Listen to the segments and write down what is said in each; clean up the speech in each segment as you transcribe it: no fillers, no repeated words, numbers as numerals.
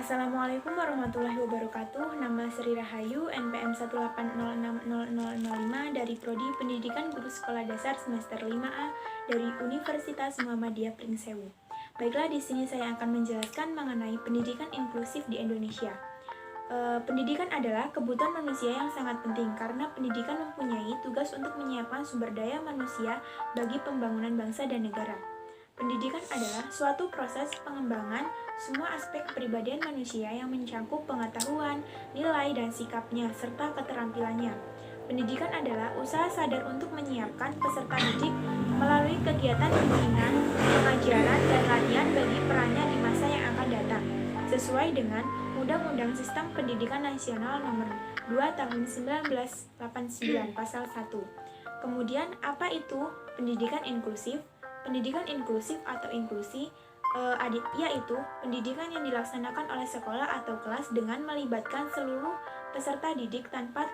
Assalamualaikum warahmatullahi wabarakatuh. Nama Sri Rahayu, NPM 180600005 dari Prodi Pendidikan Guru Sekolah Dasar semester 5A dari Universitas Muhammadiyah Pringsewu. Baiklah, di sini saya akan menjelaskan mengenai pendidikan inklusif di Indonesia. Pendidikan adalah kebutuhan manusia yang sangat penting karena pendidikan mempunyai tugas untuk menyiapkan sumber daya manusia bagi pembangunan bangsa dan negara. Pendidikan adalah suatu proses pengembangan semua aspek kepribadian manusia yang mencakup pengetahuan, nilai, dan sikapnya, serta keterampilannya. Pendidikan adalah usaha sadar untuk menyiapkan peserta didik melalui kegiatan bimbingan, pengajaran, dan latihan bagi perannya di masa yang akan datang, sesuai dengan Undang-Undang Sistem Pendidikan Nasional Nomor 2 Tahun 1989 Pasal 1. Kemudian, apa itu pendidikan inklusif? Pendidikan inklusif atau inklusi yaitu pendidikan yang dilaksanakan oleh sekolah atau kelas dengan melibatkan seluruh peserta didik tanpa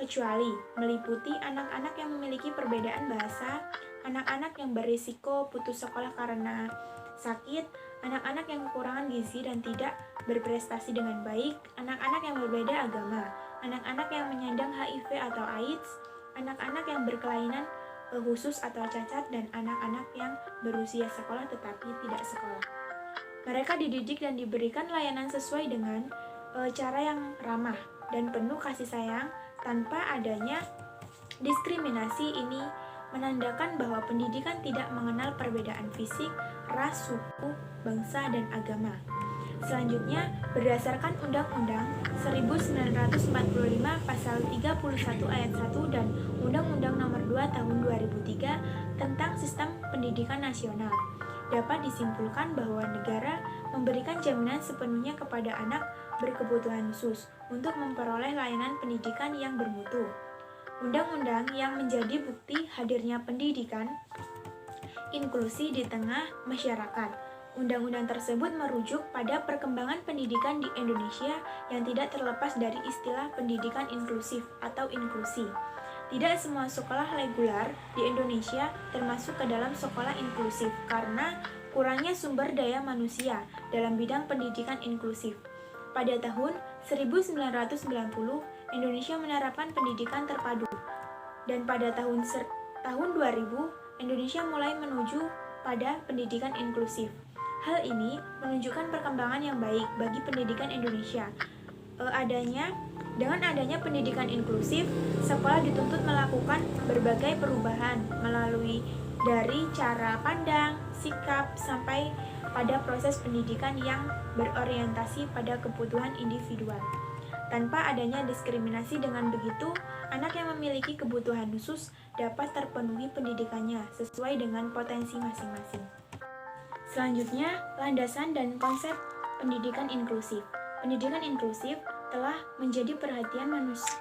kecuali, meliputi anak-anak yang memiliki perbedaan bahasa, anak-anak yang berisiko putus sekolah karena sakit, anak-anak yang kekurangan gizi dan tidak berprestasi dengan baik, anak-anak yang berbeda agama, anak-anak yang menyandang HIV atau AIDS, anak-anak yang berkelainan khusus atau cacat, dan anak-anak yang berusia sekolah tetapi tidak sekolah. Mereka dididik dan diberikan layanan sesuai dengan cara yang ramah dan penuh kasih sayang tanpa adanya diskriminasi. Ini menandakan bahwa pendidikan tidak mengenal perbedaan fisik, ras, suku, bangsa, dan agama. Selanjutnya, berdasarkan Undang-Undang 1945 Pasal 31 Ayat 1 dan Undang-Undang Nomor 2 Tahun 2003 tentang Sistem Pendidikan Nasional, dapat disimpulkan bahwa negara memberikan jaminan sepenuhnya kepada anak berkebutuhan khusus untuk memperoleh layanan pendidikan yang bermutu. Undang-undang yang menjadi bukti hadirnya pendidikan inklusi di tengah masyarakat. Undang-undang tersebut merujuk pada perkembangan pendidikan di Indonesia yang tidak terlepas dari istilah pendidikan inklusif atau inklusi. Tidak semua sekolah reguler di Indonesia termasuk ke dalam sekolah inklusif karena kurangnya sumber daya manusia dalam bidang pendidikan inklusif. Pada tahun 1990, Indonesia menerapkan pendidikan terpadu, dan pada tahun 2000, Indonesia mulai menuju pada pendidikan inklusif. Hal ini menunjukkan perkembangan yang baik bagi pendidikan Indonesia. Dengan adanya pendidikan inklusif, sekolah dituntut melakukan berbagai perubahan melalui dari cara pandang, sikap, sampai pada proses pendidikan yang berorientasi pada kebutuhan individual. Tanpa adanya diskriminasi, dengan begitu, anak yang memiliki kebutuhan khusus dapat terpenuhi pendidikannya sesuai dengan potensi masing-masing. Selanjutnya, landasan dan konsep pendidikan inklusif. Pendidikan inklusif telah menjadi perhatian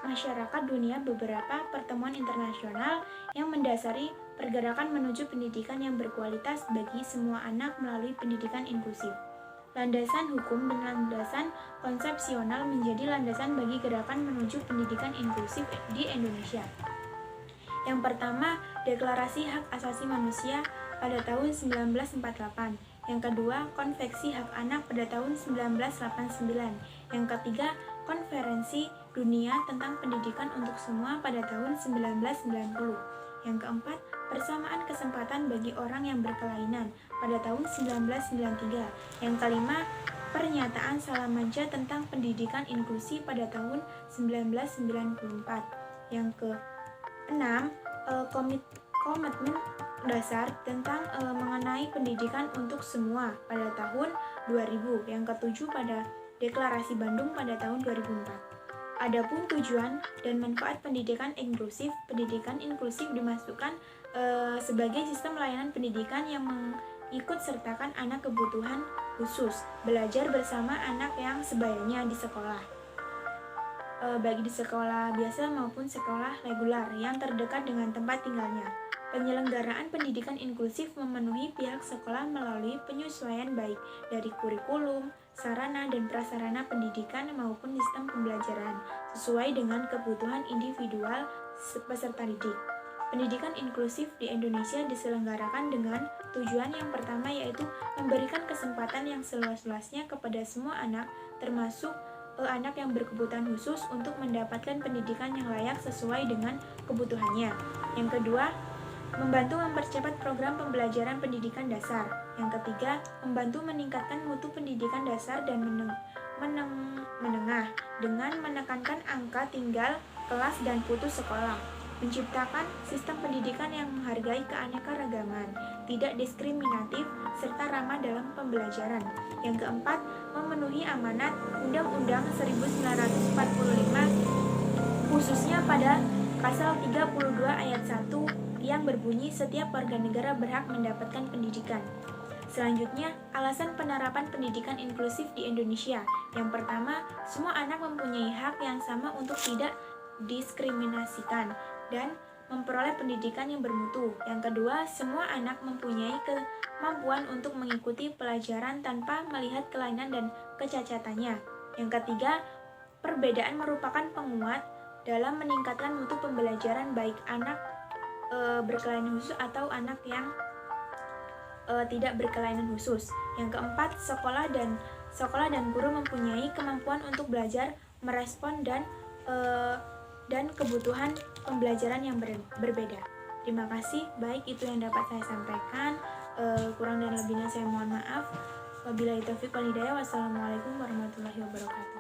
masyarakat dunia. Beberapa pertemuan internasional yang mendasari pergerakan menuju pendidikan yang berkualitas bagi semua anak melalui pendidikan inklusif. Landasan hukum dan landasan konsepsional menjadi landasan bagi gerakan menuju pendidikan inklusif di Indonesia. Yang pertama, Deklarasi Hak Asasi Manusia pada tahun 1948. Yang kedua, Konvensi Hak Anak pada tahun 1989. Yang ketiga, Konferensi Dunia tentang Pendidikan untuk Semua pada tahun 1990. Yang keempat, Persamaan Kesempatan bagi Orang yang Berkelainan pada tahun 1993. Yang kelima, Pernyataan Salamanca tentang Pendidikan Inklusi pada tahun 1994. Yang keenam, Komitmen Dasar tentang mengenai pendidikan untuk semua pada tahun 2000. Yang ketujuh, pada Deklarasi Bandung pada tahun 2004. Adapun tujuan dan manfaat pendidikan inklusif dimasukkan sebagai sistem layanan pendidikan yang mengikut sertakan anak kebutuhan khusus, belajar bersama anak yang sebayanya di sekolah, baik di sekolah biasa maupun sekolah reguler yang terdekat dengan tempat tinggalnya. Penyelenggaraan pendidikan inklusif memenuhi pihak sekolah melalui penyesuaian baik dari kurikulum, sarana dan prasarana pendidikan maupun sistem pembelajaran sesuai dengan kebutuhan individual peserta didik. Pendidikan inklusif di Indonesia diselenggarakan dengan tujuan yang pertama, yaitu memberikan kesempatan yang seluas-luasnya kepada semua anak, termasuk anak yang berkebutuhan khusus, untuk mendapatkan pendidikan yang layak sesuai dengan kebutuhannya. Yang kedua, membantu mempercepat program pembelajaran pendidikan dasar. Yang ketiga, membantu meningkatkan mutu pendidikan dasar dan menengah dengan menekankan angka tinggal kelas dan putus sekolah. Menciptakan sistem pendidikan yang menghargai keanekaragaman, tidak diskriminatif, serta ramah dalam pembelajaran. Yang keempat, memenuhi amanat Undang-Undang 1945, khususnya pada pasal 32 ayat 1 yang berbunyi setiap warga negara berhak mendapatkan pendidikan. Selanjutnya, alasan penerapan pendidikan inklusif di Indonesia. Yang pertama, semua anak mempunyai hak yang sama untuk tidak diskriminasikan dan memperoleh pendidikan yang bermutu. Yang kedua, semua anak mempunyai kemampuan untuk mengikuti pelajaran tanpa melihat kelainan dan kecacatannya. Yang ketiga, perbedaan merupakan penguat dalam meningkatkan mutu pembelajaran baik anak berkelainan khusus atau anak yang tidak berkelainan khusus. Yang keempat, sekolah dan guru mempunyai kemampuan untuk belajar, merespon dan kebutuhan pembelajaran yang berbeda. Terima kasih. Baik, itu yang dapat saya sampaikan. Kurang dan lebihnya saya mohon maaf. Wabillahi taufiq wal hidayah. Wassalamualaikum warahmatullahi wabarakatuh.